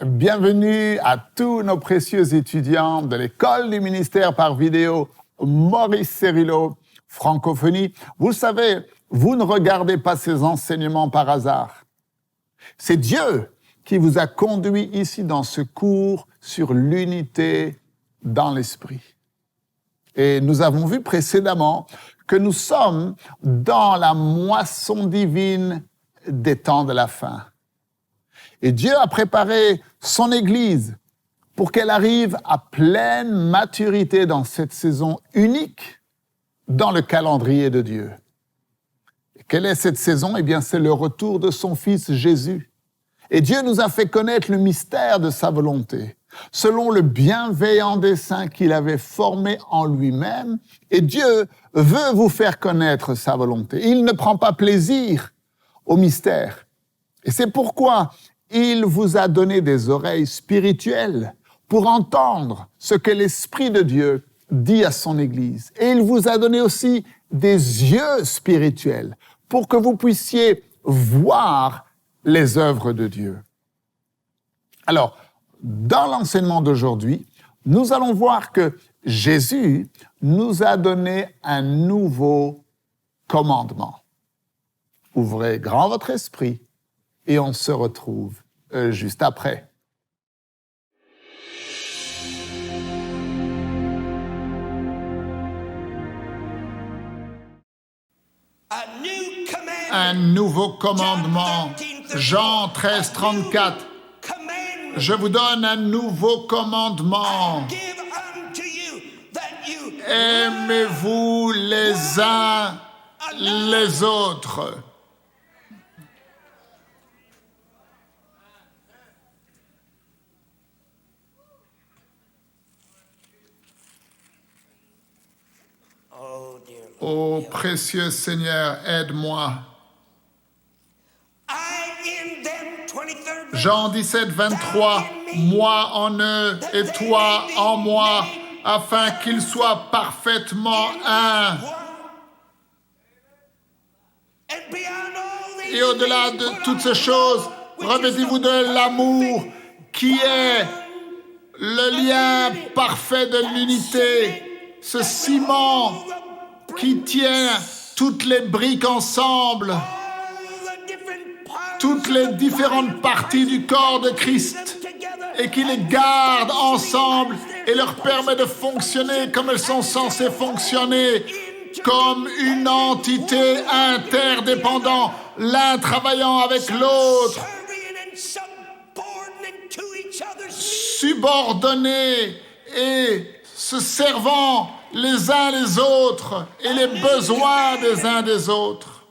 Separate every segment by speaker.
Speaker 1: Bienvenue à tous nos précieux étudiants de l'école du ministère par vidéo Maurice Cérillo, francophonie. Vous le savez, vous ne regardez pas ces enseignements par hasard. C'est Dieu qui vous a conduit ici dans ce cours sur l'unité dans l'esprit. Et nous avons vu précédemment que nous sommes dans la moisson divine des temps de la fin. Et Dieu a préparé son Église pour qu'elle arrive à pleine maturité dans cette saison unique dans le calendrier de Dieu. Et quelle est cette saison? Eh bien, c'est le retour de son Fils Jésus. Et Dieu nous a fait connaître le mystère de sa volonté, selon le bienveillant dessein qu'il avait formé en lui-même. Et Dieu veut vous faire connaître sa volonté. Il ne prend pas plaisir au mystère. Et c'est pourquoi il vous a donné des oreilles spirituelles pour entendre ce que l'Esprit de Dieu dit à son Église. Et il vous a donné aussi des yeux spirituels pour que vous puissiez voir les œuvres de Dieu. Alors, dans l'enseignement d'aujourd'hui, nous allons voir que Jésus nous a donné un nouveau commandement. Ouvrez grand votre esprit et on se retrouve juste après. Un nouveau commandement, Jean 13, 34. Je vous donne un nouveau commandement. Aimez-vous les uns les autres. Ô précieux Seigneur, aide-moi. Jean 17, 23, moi en eux et toi en moi, afin qu'ils soient parfaitement un. Et au-delà de toutes ces choses, revêtez-vous de l'amour qui est le lien parfait de l'unité, ce ciment qui tient toutes les briques ensemble, toutes les différentes parties du corps de Christ, et qui les garde ensemble et leur permet de fonctionner comme elles sont censées fonctionner, comme une entité interdépendante, l'un travaillant avec l'autre, subordonnés et se servant les uns les autres et les besoins des uns des autres.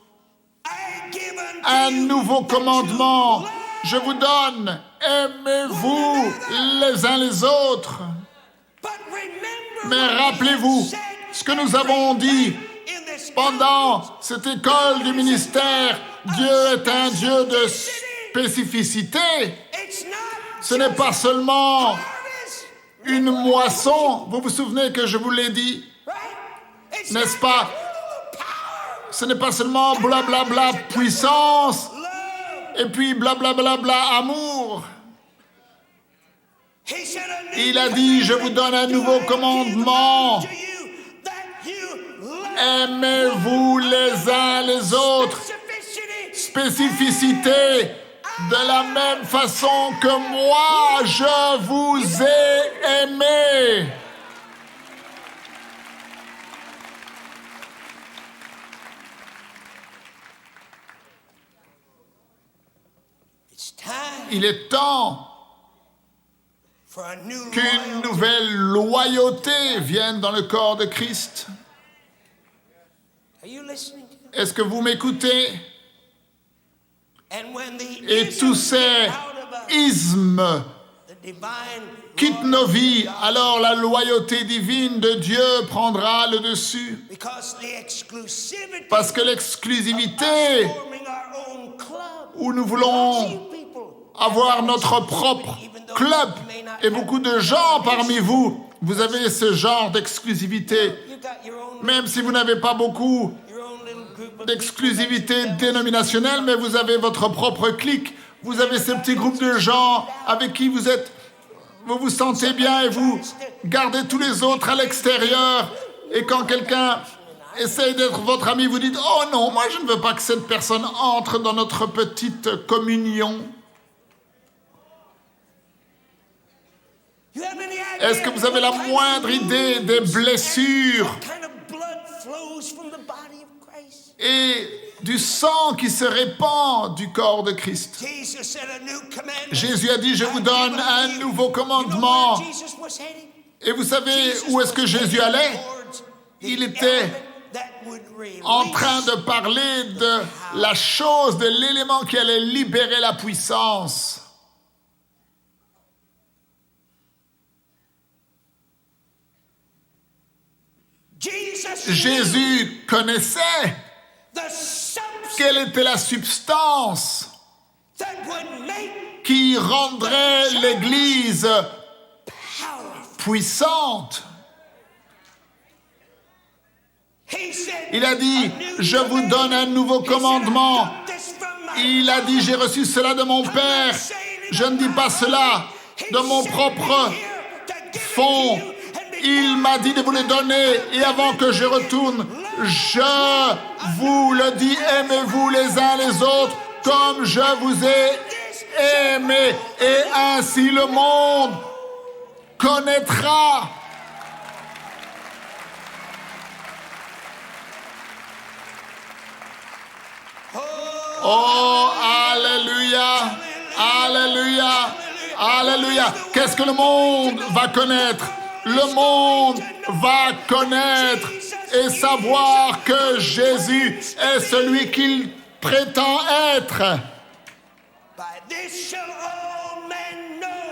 Speaker 1: Un nouveau commandement, je vous donne, aimez-vous les uns les autres. Mais rappelez-vous ce que nous avons dit pendant cette école du ministère, Dieu est un Dieu de spécificité. Ce n'est pas seulement une moisson, vous vous souvenez que je vous l'ai dit, n'est-ce pas? Ce n'est pas seulement blablabla puissance et puis blablabla amour. Il a dit, je vous donne un nouveau commandement. Aimez-vous les uns les autres. Spécificité. De la même façon que moi, je vous ai aimé. Il est temps qu'une nouvelle loyauté vienne dans le corps de Christ. Est-ce que vous m'écoutez? Et tous ces ismes quittent nos vies, alors la loyauté divine de Dieu prendra le dessus. Parce que l'exclusivité, où nous voulons avoir notre propre club, et beaucoup de gens parmi vous, vous avez ce genre d'exclusivité. Même si vous n'avez pas beaucoup d'exclusivité dénominationnelle, mais vous avez votre propre clique, Vous avez ces petits groupes de gens avec qui vous vous sentez bien et vous gardez tous les autres à l'extérieur. Et quand quelqu'un essaye d'être votre ami, vous dites « Oh non, moi je ne veux pas que cette personne entre dans notre petite communion. » Est-ce que vous avez la moindre idée des blessures et du sang qui se répand du corps de Christ? Jésus a dit, je vous donne un nouveau commandement. Et vous savez où est-ce que Jésus allait? Il était en train de parler de la chose, de l'élément qui allait libérer la puissance. Jésus connaissait quelle était la substance qui rendrait l'Église puissante. Il a dit, je vous donne un nouveau commandement. Il a dit, j'ai reçu cela de mon Père. Je ne dis pas cela de mon propre fond. Il m'a dit de vous le donner. Et avant que je retourne, je vous le dis, aimez-vous les uns les autres comme je vous ai aimé. Et ainsi le monde connaîtra. Oh, alléluia, alléluia, alléluia. Qu'est-ce que le monde va connaître? Le monde va connaître et savoir que Jésus est celui qu'il prétend être.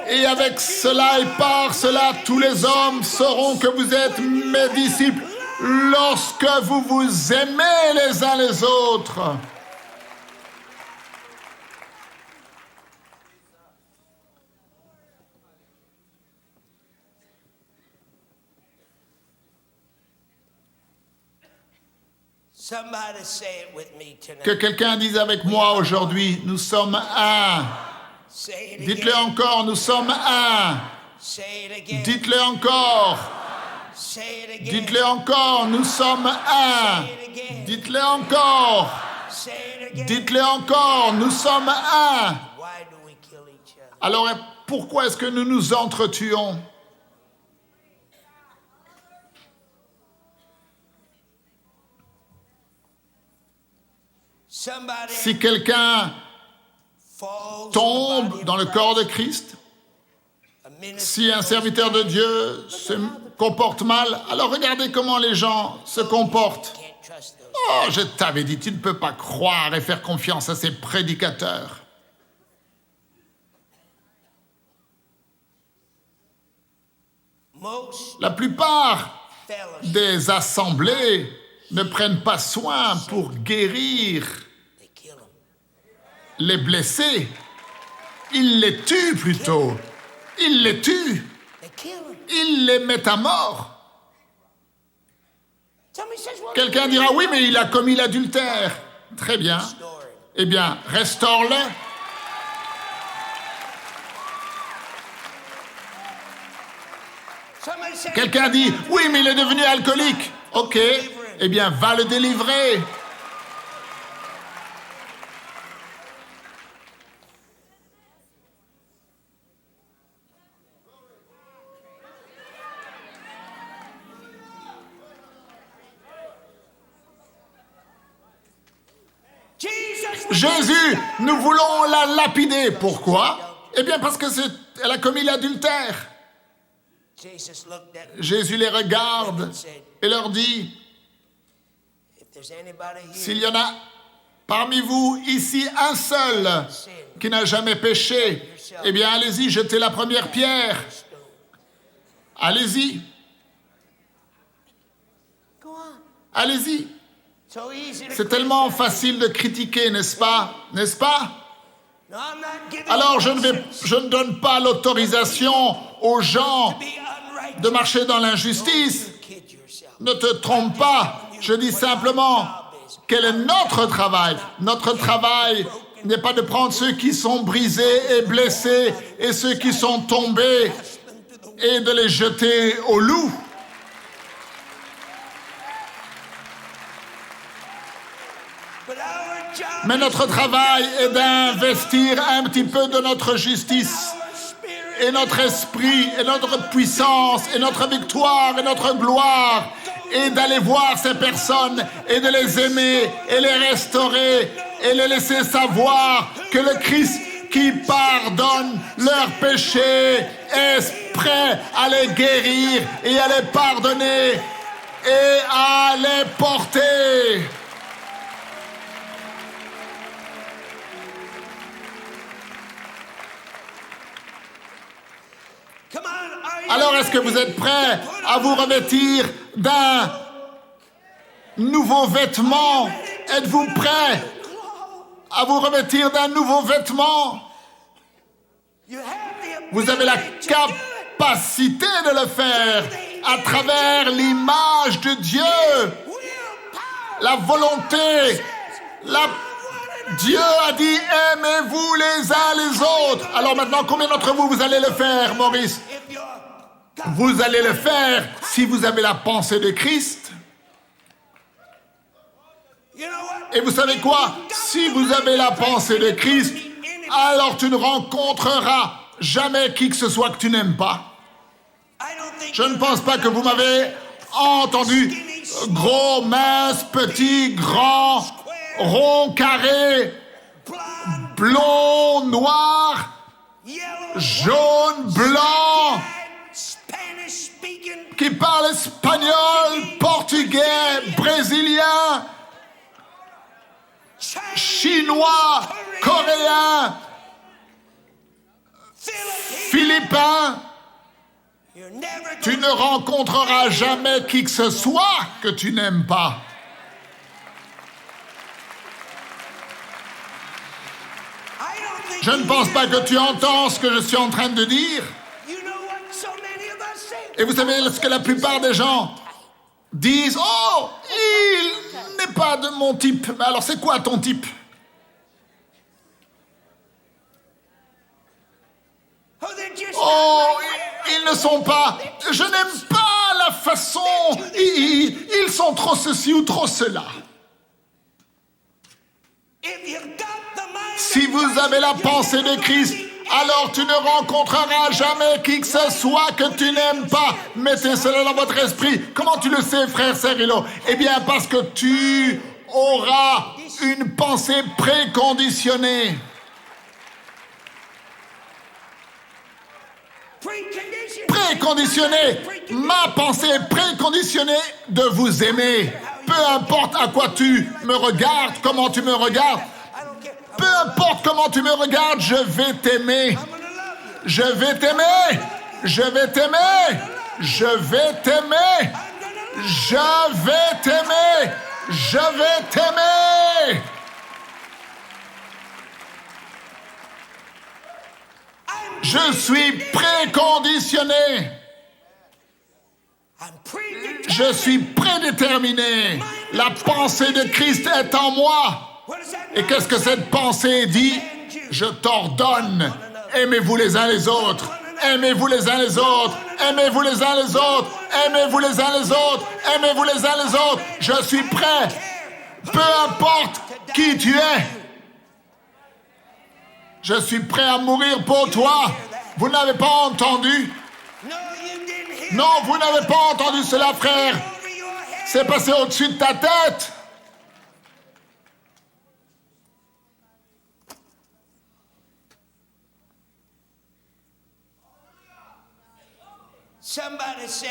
Speaker 1: Et avec cela et par cela, tous les hommes sauront que vous êtes mes disciples lorsque vous vous aimez les uns les autres. Que quelqu'un dise avec moi aujourd'hui, nous sommes un. Dites-le encore, nous sommes un. Dites-le encore. Dites-le encore, nous sommes un. Dites-le encore. Dites-le encore, nous sommes un. Alors, pourquoi est-ce que nous nous entretuons? Si quelqu'un tombe dans le corps de Christ, si un serviteur de Dieu se comporte mal, alors regardez comment les gens se comportent. Oh, je t'avais dit, tu ne peux pas croire et faire confiance à ces prédicateurs. La plupart des assemblées ne prennent pas soin pour guérir les blessés. Ils les tuent plutôt. Ils les tuent. Ils les mettent à mort. Quelqu'un dira, oui, mais il a commis l'adultère. Très bien. Eh bien, restaure-le. Quelqu'un dit, oui, mais il est devenu alcoolique. Ok. Eh bien, va le délivrer. Jésus, nous voulons la lapider. Pourquoi? Eh bien, parce qu'elle a commis l'adultère. Jésus les regarde et leur dit, s'il y en a parmi vous ici un seul qui n'a jamais péché, eh bien, allez-y, jetez la première pierre. Allez-y. Allez-y. C'est tellement facile de critiquer, n'est-ce pas? N'est-ce pas? Alors, je ne donne pas l'autorisation aux gens de marcher dans l'injustice. Ne te trompe pas. Je dis simplement, quel est notre travail? Notre travail n'est pas de prendre ceux qui sont brisés et blessés et ceux qui sont tombés et de les jeter au loup. Mais notre travail est d'investir un petit peu de notre justice et notre esprit et notre puissance et notre victoire et notre gloire et d'aller voir ces personnes et de les aimer et les restaurer et les laisser savoir que le Christ qui pardonne leurs péchés est prêt à les guérir et à les pardonner et à les porter. Alors, est-ce que vous êtes prêts à vous revêtir d'un nouveau vêtement? Êtes-vous prêts à vous revêtir d'un nouveau vêtement? Vous avez la capacité de le faire à travers l'image de Dieu, la volonté, Dieu a dit « Aimez-vous les uns les autres ». Alors maintenant, combien d'entre vous, vous allez le faire, Maurice? Vous allez le faire si vous avez la pensée de Christ. Et vous savez quoi? Si vous avez la pensée de Christ, alors tu ne rencontreras jamais qui que ce soit que tu n'aimes pas. Je ne pense pas que vous m'avez entendu. Gros, mince, petit, grand, rond, carré, blond, noir, jaune, blanc, qui parle espagnol, portugais, brésilien, chinois, coréen, philippin. Tu ne rencontreras jamais qui que ce soit que tu n'aimes pas. Je ne pense pas que tu entends ce que je suis en train de dire. Et vous savez ce que la plupart des gens disent? Oh, il n'est pas de mon type. Mais alors c'est quoi ton type? Oh, ils ne sont pas. Je n'aime pas la façon. Ils sont trop ceci ou trop cela. Si vous avez la pensée de Christ, alors tu ne rencontreras jamais qui que ce soit que tu n'aimes pas. Mettez cela dans votre esprit. Comment tu le sais, frère Cerrillo? Eh bien, parce que tu auras une pensée préconditionnée. Préconditionnée. Ma pensée est préconditionnée de vous aimer. Peu importe à quoi tu me regardes, comment tu me regardes. Peu importe comment tu me regardes, je vais t'aimer. Je vais t'aimer. Je vais t'aimer. Je vais t'aimer. Je vais t'aimer. Je vais t'aimer. Je suis préconditionné. Je suis prédéterminé. La pensée de Christ est en moi. Et qu'est-ce que cette pensée dit? Je t'ordonne, aimez-vous les uns les autres, aimez-vous les uns les autres, aimez-vous les uns les autres, aimez-vous les uns les autres, aimez-vous les uns les autres. Je suis prêt, peu importe qui tu es. Je suis prêt à mourir pour toi. Vous n'avez pas entendu? Non, vous n'avez pas entendu cela, frère. C'est passé au-dessus de ta tête.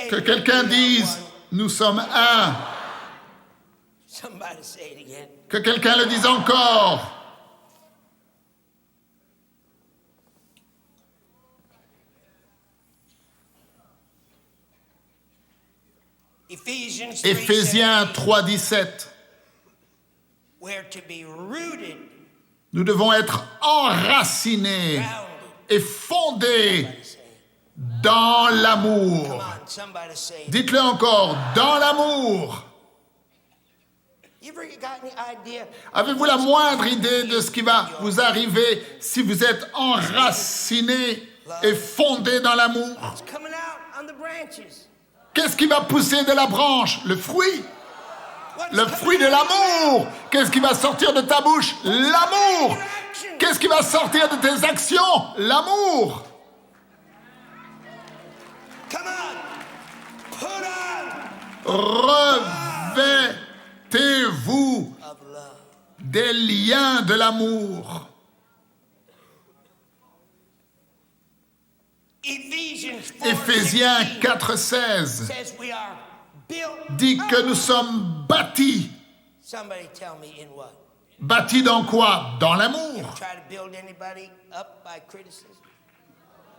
Speaker 1: Que quelqu'un dise, nous sommes un. Que quelqu'un le dise encore. Éphésiens 3:17. Nous devons être enracinés et fondés dans l'amour. Dites-le encore, dans l'amour. Avez-vous la moindre idée de ce qui va vous arriver si vous êtes enraciné et fondé dans l'amour? Qu'est-ce qui va pousser de la branche? Le fruit. Le fruit de l'amour. Qu'est-ce qui va sortir de ta bouche? L'amour. Qu'est-ce qui va sortir de tes actions? L'amour. Revêtez-vous des liens de l'amour. Éphésiens 4,16 dit que nous sommes bâtis. Bâtis dans quoi? Dans l'amour.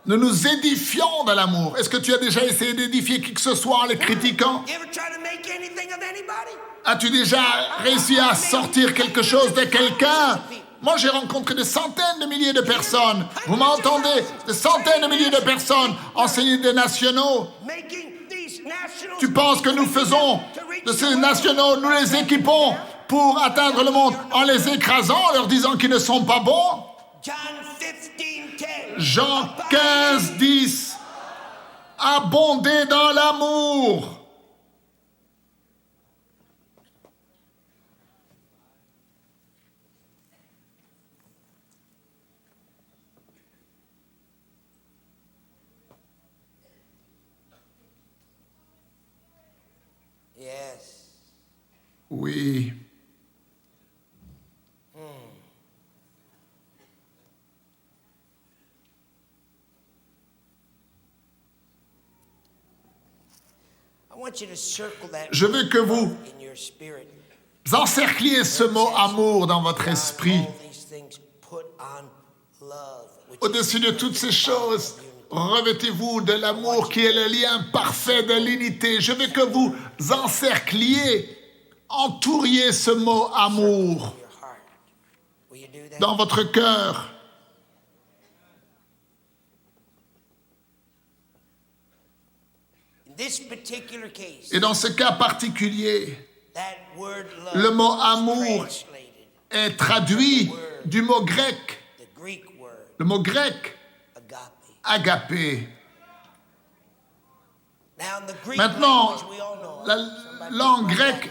Speaker 1: Nous nous édifions dans l'amour. Est-ce que tu as déjà essayé d'édifier qui que ce soit en les critiquant? As-tu déjà réussi à sortir quelque chose de quelqu'un? Moi, j'ai rencontré des centaines de milliers de personnes. Vous m'entendez? Des centaines de milliers de personnes enseigner des nationaux. Tu penses que nous faisons de ces nationaux, nous les équipons pour atteindre le monde en les écrasant, en leur disant qu'ils ne sont pas bons? Jean 15, 10. Abondez dans l'amour. Oui. Je veux que vous encercliez ce mot amour dans votre esprit. Au-dessus de toutes ces choses, revêtez-vous de l'amour qui est le lien parfait de l'unité. Je veux que vous encercliez, entouriez ce mot amour dans votre cœur. Et dans ce cas particulier, le mot amour est traduit du mot grec. Le mot grec, agapé. Maintenant, la langue grecque,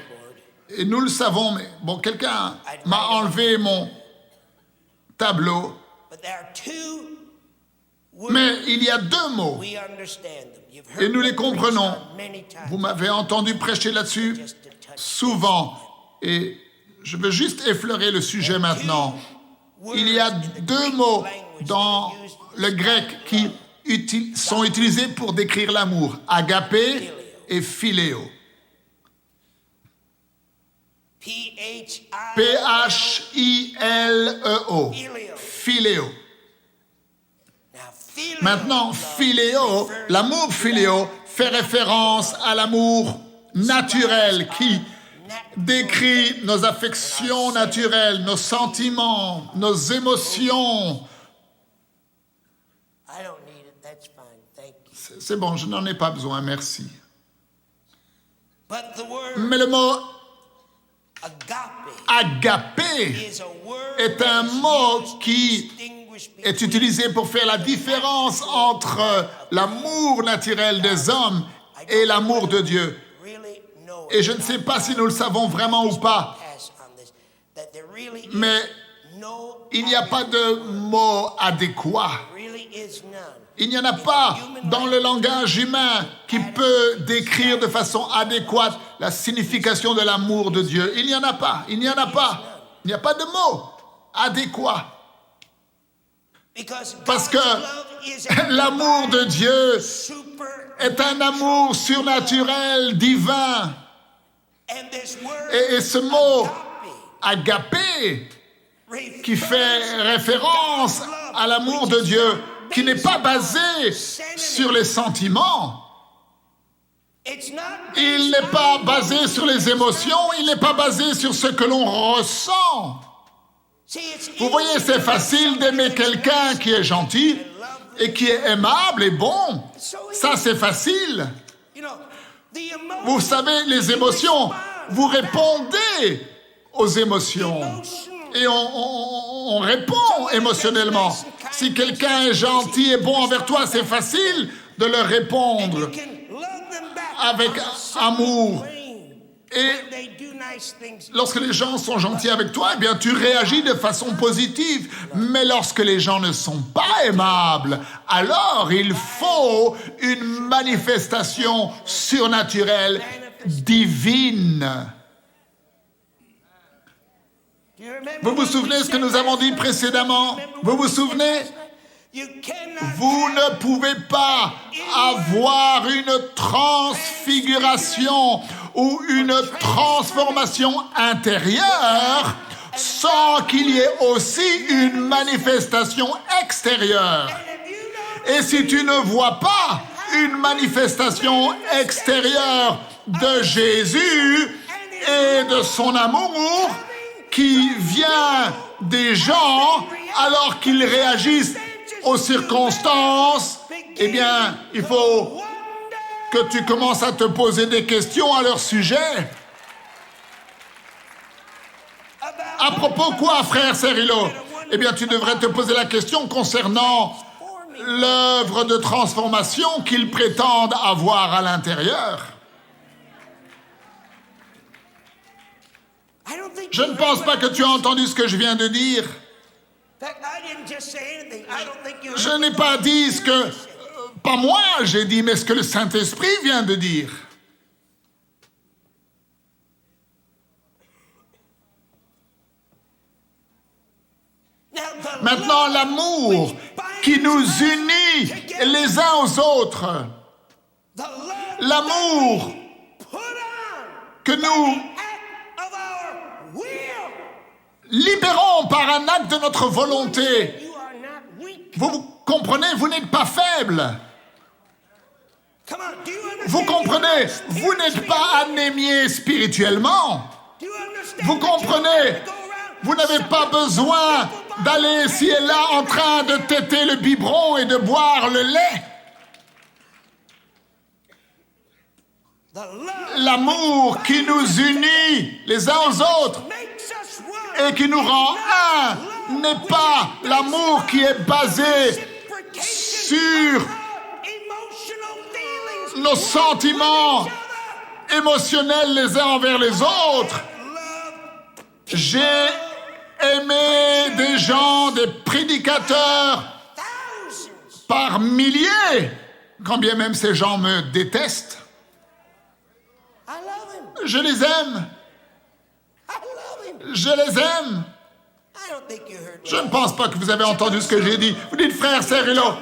Speaker 1: et nous le savons, mais bon, quelqu'un m'a enlevé mon tableau. Mais il y a deux mots, et nous les comprenons. Vous m'avez entendu prêcher là-dessus souvent, et je veux juste effleurer le sujet maintenant. Il y a deux mots dans le grec qui sont utilisés pour décrire l'amour, agapé et philéo. P-H-I-L-E-O, philéo. Maintenant, philéo, l'amour philéo fait référence à l'amour naturel qui décrit nos affections naturelles, nos sentiments, nos émotions. C'est bon, je n'en ai pas besoin, merci. Mais le mot agapé est un mot qui est utilisé pour faire la différence entre l'amour naturel des hommes et l'amour de Dieu. Et je ne sais pas si nous le savons vraiment ou pas, mais il n'y a pas de mot adéquat. Il n'y en a pas dans le langage humain qui peut décrire de façon adéquate la signification de l'amour de Dieu. Il n'y en a pas, il n'y en a pas. Il n'y a pas de mot adéquat. Parce que l'amour de Dieu est un amour surnaturel, divin. Et ce mot agapé, qui fait référence à l'amour de Dieu, qui n'est pas basé sur les sentiments. Il n'est pas basé sur les émotions, il n'est pas basé sur ce que l'on ressent. Vous voyez, c'est facile d'aimer quelqu'un qui est gentil et qui est aimable et bon. Ça, c'est facile. Vous savez, les émotions, vous répondez aux émotions. Et on répond émotionnellement. Si quelqu'un est gentil et bon envers toi, c'est facile de leur répondre avec amour. Et lorsque les gens sont gentils avec toi, eh bien, tu réagis de façon positive. Mais lorsque les gens ne sont pas aimables, alors il faut une manifestation surnaturelle, divine. Vous vous souvenez ce que nous avons dit précédemment? Vous vous souvenez? Vous ne pouvez pas avoir une transfiguration ou une transformation intérieure sans qu'il y ait aussi une manifestation extérieure. Et si tu ne vois pas une manifestation extérieure de Jésus et de son amour qui vient des gens alors qu'ils réagissent aux circonstances, eh bien, il faut que tu commences à te poser des questions à leur sujet. À propos quoi, frère Cerrillo? Eh bien, tu devrais te poser la question concernant l'œuvre de transformation qu'ils prétendent avoir à l'intérieur. Je ne pense pas que tu as entendu ce que je viens de dire. Je n'ai pas dit ce que... pas moi, j'ai dit, mais ce que le Saint-Esprit vient de dire. Maintenant, l'amour qui nous unit les uns aux autres. L'amour que nous libérons par un acte de notre volonté. Vous comprenez, vous n'êtes pas faible. Vous comprenez, vous n'êtes pas anémié spirituellement. Vous comprenez, vous n'avez pas besoin d'aller ici et là en train de téter le biberon et de boire le lait. L'amour qui nous unit les uns aux autres et qui nous rend un n'est pas l'amour qui est basé sur nos sentiments émotionnels les uns envers les autres. J'ai aimé des gens, des prédicateurs par milliers, quand bien même ces gens me détestent. Je les aime. Je les aime. Je ne pense pas que vous avez entendu ce que j'ai dit. Vous dites, frère Cerrillo,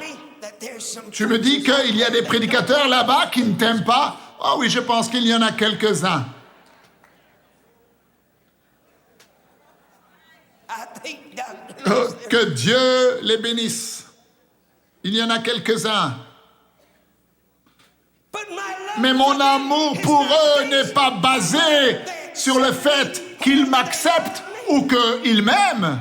Speaker 1: tu me dis qu'il y a des prédicateurs là-bas qui ne t'aiment pas? Ah oui, je pense qu'il y en a quelques-uns. Oh, que Dieu les bénisse. Il y en a quelques-uns. Mais mon amour pour eux n'est pas basé sur le fait qu'ils m'acceptent ou qu'ils m'aiment.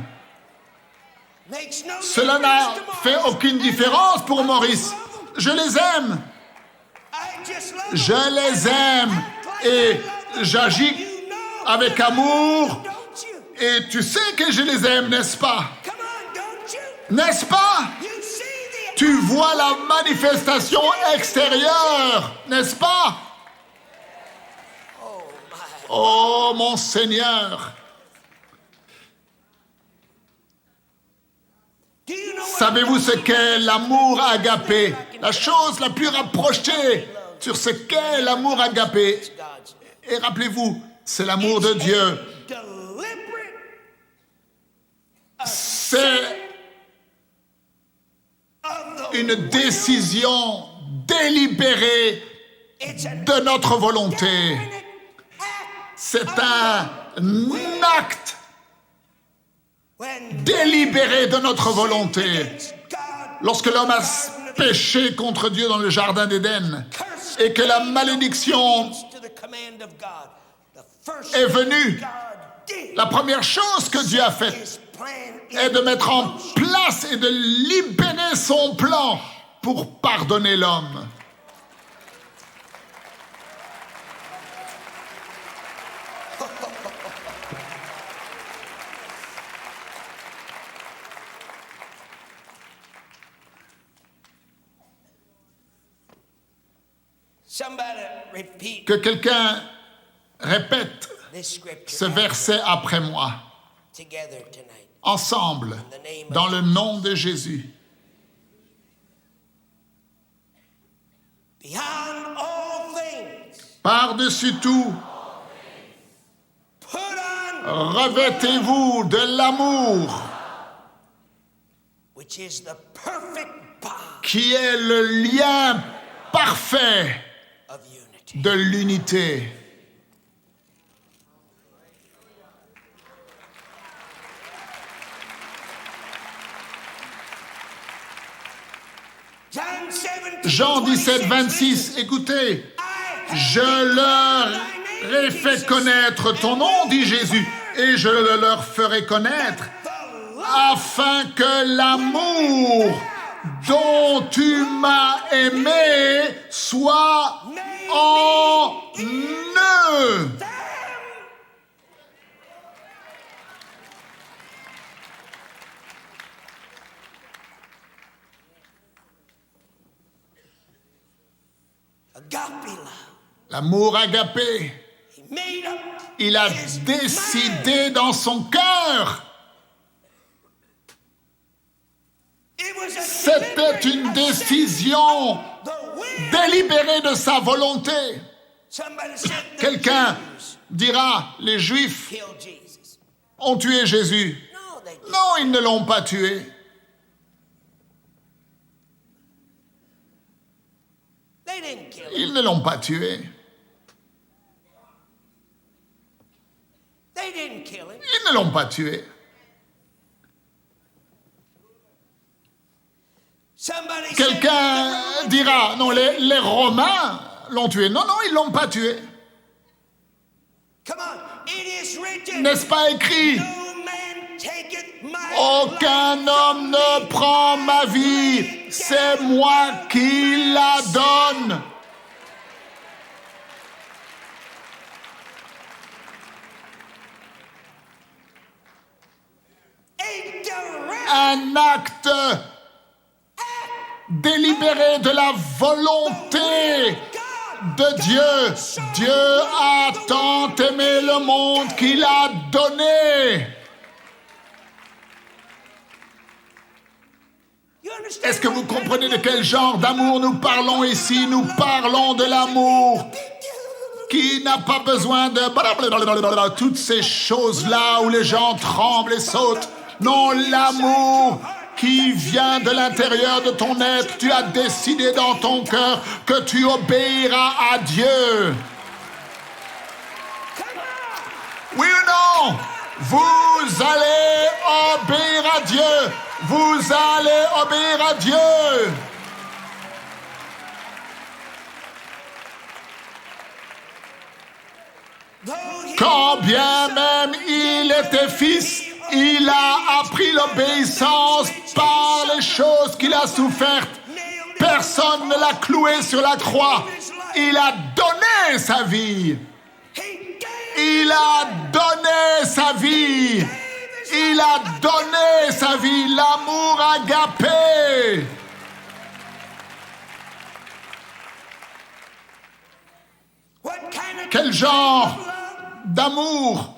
Speaker 1: Cela n'a fait aucune différence pour Maurice. Je les aime. Je les aime et j'agis avec amour. Et tu sais que je les aime, n'est-ce pas? N'est-ce pas? Tu vois la manifestation extérieure, n'est-ce pas? Oh, mon Seigneur! Savez-vous ce qu'est l'amour agapé? La chose la plus rapprochée sur ce qu'est l'amour agapé. Et rappelez-vous, c'est l'amour de Dieu. C'est une décision délibérée de notre volonté. C'est un acte délibéré de notre volonté. Lorsque l'homme a péché contre Dieu dans le jardin d'Éden et que la malédiction est venue, la première chose que Dieu a faite est de mettre en place et de libérer son plan pour pardonner l'homme. Que quelqu'un répète ce verset après moi, ensemble, dans le nom de Jésus. Par-dessus tout, revêtez-vous de l'amour, qui est le lien parfait de l'unité. Jean 17, 26, écoutez. Je leur ai fait connaître ton nom, dit Jésus, et je le leur ferai connaître, afin que l'amour dont tu m'as aimé soit en eux. L'amour agapé, il a décidé dans son cœur. C'était une décision délibérée de sa volonté. Quelqu'un dira, les Juifs ont tué Jésus. Non, ils ne l'ont pas tué. Ils ne l'ont pas tué. Ils ne l'ont pas tué. Quelqu'un dira, non, les Romains l'ont tué. Non, non, ils ne l'ont pas tué. N'est-ce pas écrit? Aucun homme ne prend ma vie, c'est moi qui la donne. Un acte délibéré de la volonté de Dieu. Dieu a tant aimé le monde qu'il a donné. Est-ce que vous comprenez de quel genre d'amour nous parlons ici? Nous parlons de l'amour qui n'a pas besoin de toutes ces choses-là où les gens tremblent et sautent. Non, l'amour qui vient de l'intérieur de ton être. Tu as décidé dans ton cœur que tu obéiras à Dieu. Oui ou non? Vous allez obéir à Dieu. Vous allez obéir à Dieu. Quand bien même il était fils, il a appris l'obéissance par les choses qu'il a souffertes. Personne ne l'a cloué sur la croix. Il a donné sa vie. Il a donné sa vie. Il a donné sa vie. L'amour agapé. Quel genre d'amour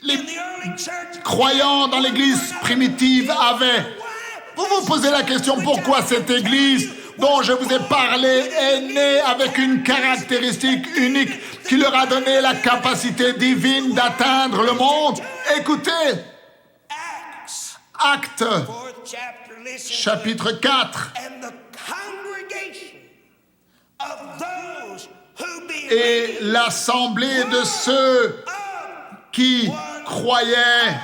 Speaker 1: les croyants dans l'église primitive avaient? Vous vous posez la question, pourquoi cette église dont je vous ai parlé est née avec une caractéristique unique qui leur a donné la capacité divine d'atteindre le monde? Écoutez, Actes, chapitre 4. Et l'assemblée de ceux qui croyaient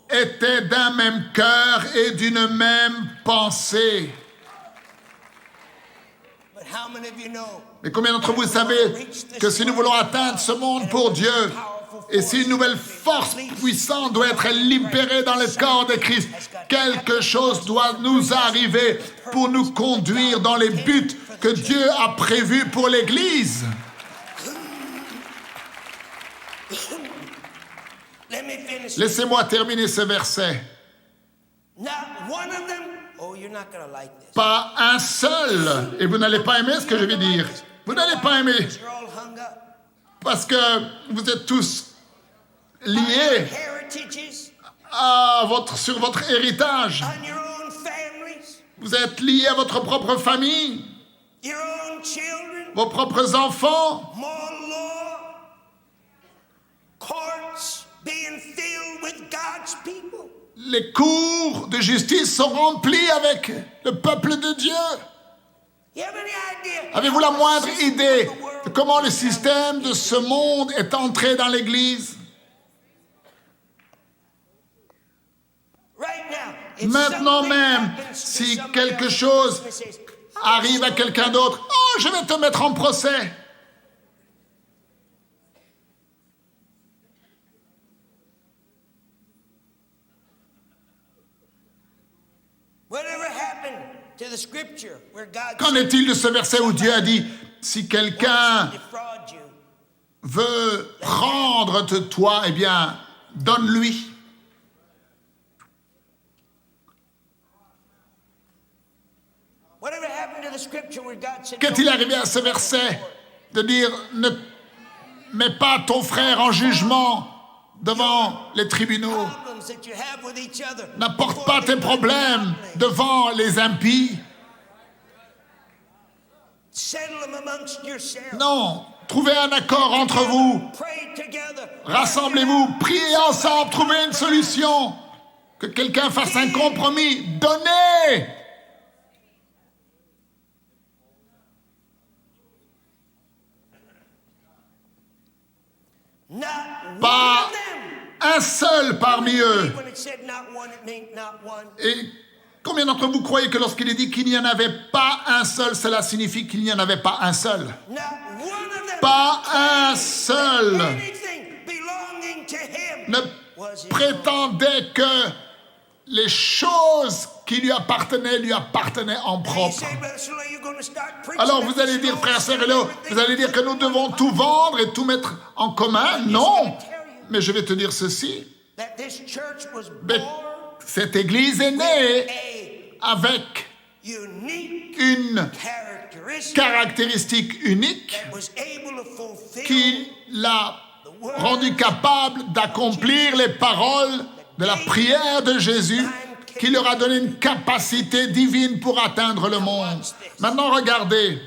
Speaker 1: était d'un même cœur et d'une même pensée. Mais combien d'entre vous savez que si nous voulons atteindre ce monde pour Dieu, et si une nouvelle force puissante doit être libérée dans le corps de Christ, quelque chose doit nous arriver pour nous conduire dans les buts que Dieu a prévus pour l'Église. Laissez-moi terminer ce verset.
Speaker 2: Not one of them. Oh, you're not gonna like this.
Speaker 1: Pas un seul. Et vous n'allez pas aimer ce que je vais dire. Vous n'allez pas aimer.
Speaker 2: You're all hung up.
Speaker 1: Parce que vous êtes tous liés
Speaker 2: Heritages,
Speaker 1: sur votre héritage.
Speaker 2: on your own families,
Speaker 1: Vous êtes liés à votre propre famille,
Speaker 2: your own children,
Speaker 1: vos propres enfants.
Speaker 2: more law, courts being filled with God's people.
Speaker 1: Les cours de justice sont remplis avec le peuple de Dieu.
Speaker 2: You have any idea?
Speaker 1: Avez-vous la moindre idée de comment le système de ce monde est entré dans l'Église?
Speaker 2: Right now, if
Speaker 1: Maintenant
Speaker 2: something
Speaker 1: même,
Speaker 2: happens to
Speaker 1: si
Speaker 2: somebody
Speaker 1: quelque
Speaker 2: else,
Speaker 1: chose
Speaker 2: it says,
Speaker 1: arrive à quelqu'un d'autre, oh, je vais te mettre en procès.
Speaker 2: whatever happened to the scripture where God
Speaker 1: Qu'en
Speaker 2: said,
Speaker 1: est-il de ce verset où Dieu a dit, si quelqu'un
Speaker 2: defraud you,
Speaker 1: veut prendre de toi, eh bien, donne-lui.
Speaker 2: whatever happened to the scripture where God said,
Speaker 1: Qu'est-il
Speaker 2: don't
Speaker 1: arrivé à ce
Speaker 2: be
Speaker 1: verset de dire, ne mets pas ton frère en jugement devant les tribunaux,
Speaker 2: problems that you have with each other,
Speaker 1: n'apporte pas tes problèmes devant les impies.
Speaker 2: settle them amongst yourselves.
Speaker 1: Non, trouvez un accord entre vous,
Speaker 2: Pray together.
Speaker 1: rassemblez-vous, priez ensemble, trouvez une solution, que quelqu'un fasse un compromis, donnez.
Speaker 2: Not
Speaker 1: Pas
Speaker 2: one of them.
Speaker 1: un seul parmi eux.
Speaker 2: When it said not one, it meant not one.
Speaker 1: Et combien d'entre vous croyez que lorsqu'il est dit qu'il n'y en avait pas un seul, cela signifie qu'il n'y en avait pas un seul?
Speaker 2: Not one of them.
Speaker 1: Pas un seul
Speaker 2: Anything belonging to him
Speaker 1: ne
Speaker 2: was his own.
Speaker 1: prétendait que les choses qui lui appartenaient en
Speaker 2: You
Speaker 1: propre.
Speaker 2: say, Brother Sula, you're going to start preaching
Speaker 1: Alors
Speaker 2: that
Speaker 1: vous allez
Speaker 2: this
Speaker 1: dire,
Speaker 2: law
Speaker 1: frère
Speaker 2: said
Speaker 1: Cerullo,
Speaker 2: everything.
Speaker 1: vous allez dire que nous devons tout vendre et tout mettre en commun? Non, mais je vais te dire ceci.
Speaker 2: That this church was
Speaker 1: Mais
Speaker 2: born
Speaker 1: cette église est née
Speaker 2: a
Speaker 1: avec
Speaker 2: unique
Speaker 1: une
Speaker 2: characteristic
Speaker 1: caractéristique unique
Speaker 2: that was able to fulfill
Speaker 1: qui l'a rendu capable d'accomplir les paroles de la prière de Jésus, qui leur a donné une capacité divine pour atteindre le monde. Maintenant, regardez,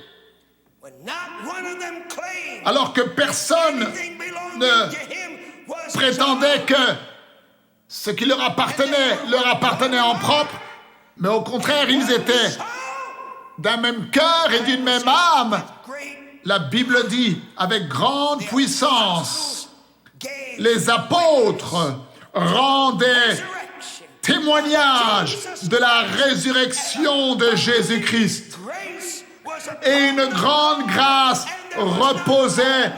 Speaker 2: when not one of them claimed
Speaker 1: alors que personne
Speaker 2: anything belonging
Speaker 1: ne
Speaker 2: to him was his
Speaker 1: prétendait
Speaker 2: own.
Speaker 1: que ce qui leur appartenait en propre, mais au contraire, ils étaient
Speaker 2: So,
Speaker 1: d'un même cœur et d'une même âme.
Speaker 2: great
Speaker 1: La Bible dit, avec grande puissance,
Speaker 2: gave
Speaker 1: les apôtres rendaient
Speaker 2: resurrection.
Speaker 1: témoignage de la résurrection de Jésus-Christ.
Speaker 2: Grace was
Speaker 1: Et une grande grâce reposait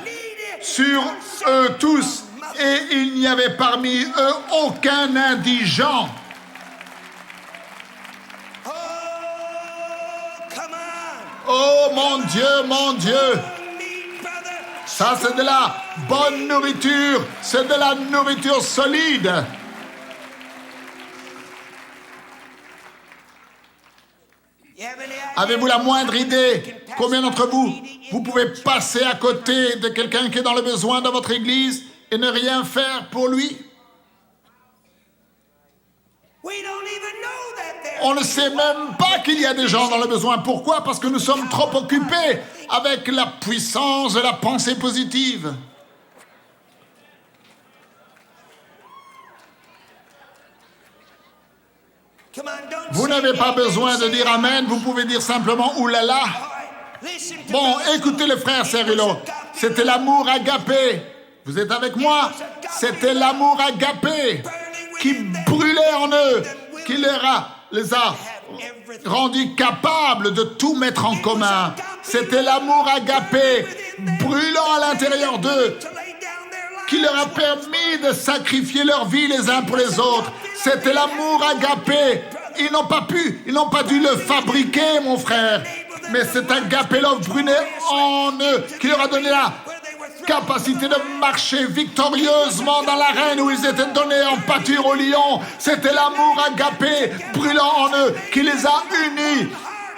Speaker 1: sur eux tous. Et il n'y avait parmi eux aucun indigent.
Speaker 2: Oh, come on.
Speaker 1: Oh mon Dieu, mon Dieu.
Speaker 2: Me, brother.
Speaker 1: Ça, c'est de la bonne nourriture. C'est de la nourriture solide.
Speaker 2: You have any idea?
Speaker 1: Avez-vous la moindre idée? Combien d'entre vous, vous pouvez passer à côté de quelqu'un qui est dans le besoin dans votre église et ne rien faire pour lui?
Speaker 2: We don't even know that there.
Speaker 1: On ne sait même pas qu'il y a des gens dans le besoin. Pourquoi? Parce que nous sommes trop occupés avec la puissance de la pensée positive.
Speaker 2: Come on, don't
Speaker 1: Vous
Speaker 2: say
Speaker 1: n'avez pas
Speaker 2: amen,
Speaker 1: besoin de
Speaker 2: say
Speaker 1: dire Amen, vous pouvez dire simplement Oulala.
Speaker 2: All right. Listen to
Speaker 1: Bon,
Speaker 2: Brother
Speaker 1: écoutez le frère Cerullo, c'était l'amour agapé. Vous êtes avec moi? C'était l'amour agapé qui brûlait en eux, qui les a rendus capables de tout mettre en commun. C'était l'amour agapé brûlant à l'intérieur d'eux
Speaker 2: to lay down their lives.
Speaker 1: qui leur a permis de sacrifier leur vie les uns pour les autres. C'était l'amour agapé. Ils n'ont pas dû le fabriquer, mon frère. Mais cet agapé love brûlait en eux, qui leur a donné la capacité de marcher victorieusement dans l'arène où ils étaient donnés en pâture aux lions. C'était l'amour agapé brûlant en eux qui les a unis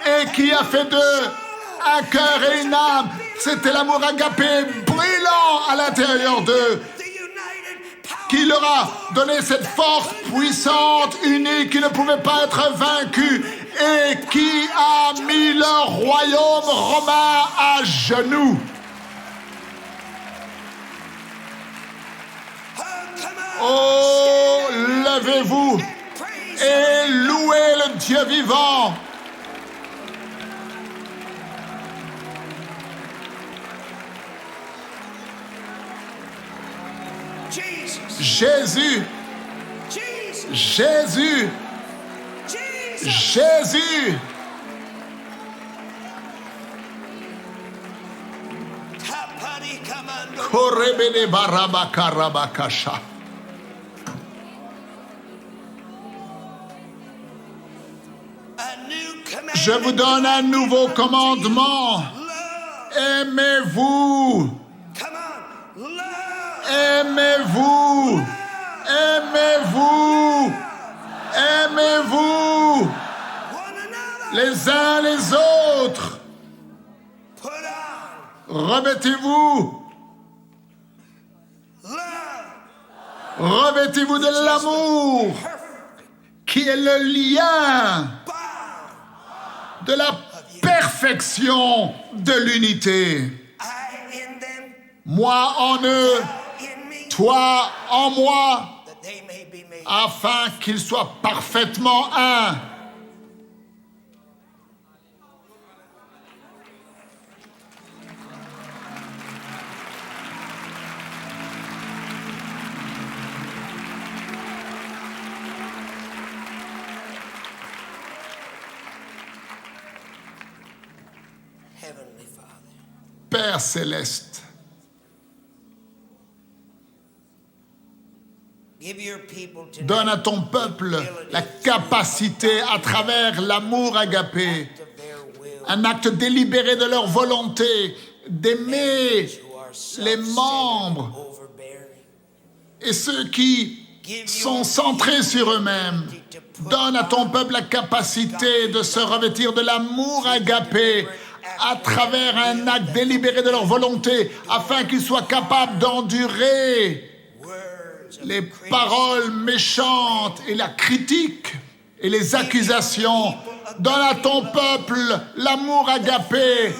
Speaker 1: et qui a fait d'eux un cœur et une âme. C'était l'amour agapé brûlant à l'intérieur d'eux qui leur a donné cette force puissante, unie, qui ne pouvait pas être vaincue et qui a mis leur royaume romain à genoux. Oh, levez-vous et louez le Dieu vivant. Jésus, Jésus, Jésus. Korebene barabakarabakasha. Je vous donne un nouveau commandement. Aimez-vous. Aimez-vous. Aimez-vous. Aimez-vous. Les uns les autres. Revêtez-vous. Revêtez-vous de l'amour qui est le lien de la perfection de l'unité. Moi en eux, toi en moi, afin qu'ils soient parfaitement un. Père céleste, donne à ton peuple la capacité, à travers l'amour agapé, un acte délibéré de leur volonté, d'aimer les membres et ceux qui sont centrés sur eux-mêmes. Donne à ton peuple la capacité de se revêtir de l'amour agapé à travers un acte délibéré de leur volonté, afin qu'ils soient capables d'endurer les paroles méchantes et la critique et les accusations. Donne à ton peuple l'amour agapé,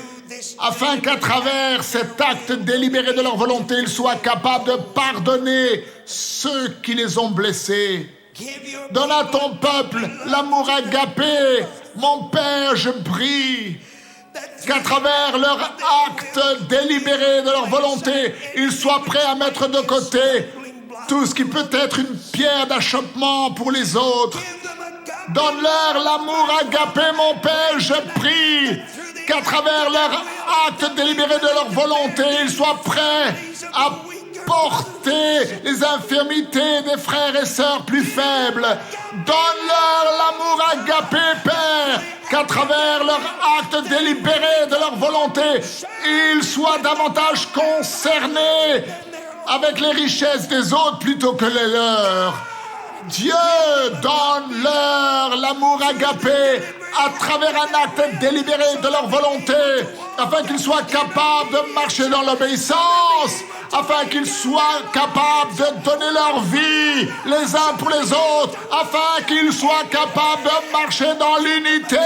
Speaker 1: afin qu'à travers cet acte délibéré de leur volonté, ils soient capables de pardonner ceux qui les ont blessés. Donne à ton peuple l'amour agapé. Mon Père, je prie qu'à travers leur acte délibéré de leur volonté, ils soient prêts à mettre de côté tout ce qui peut être une pierre d'achoppement pour les autres. Donne-leur l'amour agapé, mon Père, je prie qu'à travers leur acte délibéré de leur volonté, ils soient prêts à porter les infirmités des frères et sœurs plus faibles. Donne-leur l'amour agapé, Père, qu'à travers leur acte délibéré de leur volonté, ils soient davantage concernés avec les richesses des autres plutôt que les leurs. Dieu, donne-leur l'amour agapé à travers un acte délibéré de leur volonté, afin qu'ils soient capables de marcher dans l'obéissance, afin qu'ils soient capables de donner leur vie les uns pour les autres, afin qu'ils soient capables de marcher dans l'unité.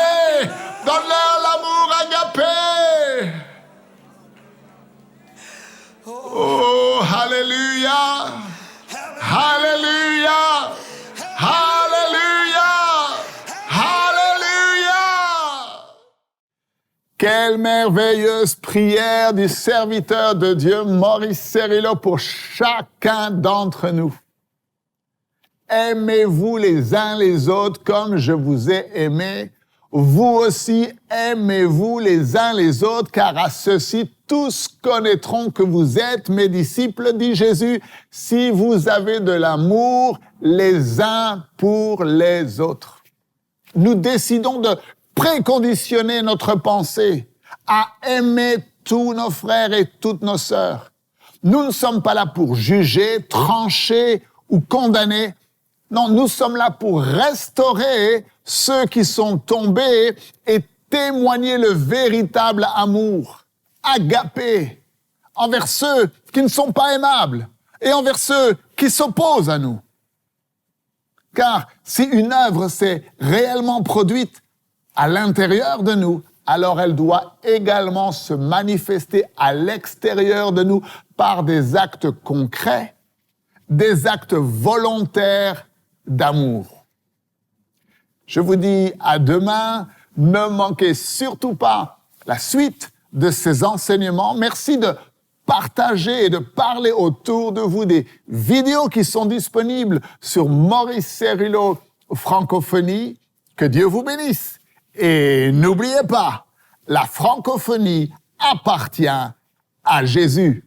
Speaker 1: Donne-leur l'amour agapé. Oh, alléluia, alléluia, alléluia, alléluia. Quelle merveilleuse prière du serviteur de Dieu, Maurice Cerullo, pour chacun d'entre nous. Aimez-vous les uns les autres comme je vous ai aimé. Vous aussi, aimez-vous les uns les autres, car à ceci, tous connaîtront que vous êtes mes disciples, dit Jésus, si vous avez de l'amour les uns pour les autres. Nous décidons de préconditionner notre pensée à aimer tous nos frères et toutes nos sœurs. Nous ne sommes pas là pour juger, trancher ou condamner. Non, nous sommes là pour restaurer ceux qui sont tombés et témoigner le véritable amour, agapé, envers ceux qui ne sont pas aimables et envers ceux qui s'opposent à nous. Car si une œuvre s'est réellement produite à l'intérieur de nous, alors elle doit également se manifester à l'extérieur de nous par des actes concrets, des actes volontaires d'amour. Je vous dis à demain, ne manquez surtout pas la suite de ces enseignements. Merci de partager et de parler autour de vous des vidéos qui sont disponibles sur Maurice Cerullo Francophonie. Que Dieu vous bénisse. Et n'oubliez pas, la francophonie appartient à Jésus.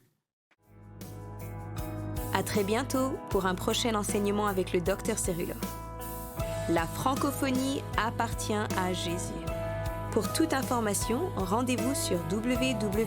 Speaker 3: À très bientôt pour un prochain enseignement avec le Dr Cerullo. La francophonie appartient à Jésus. Pour toute information, rendez-vous sur www.mcwe.fr.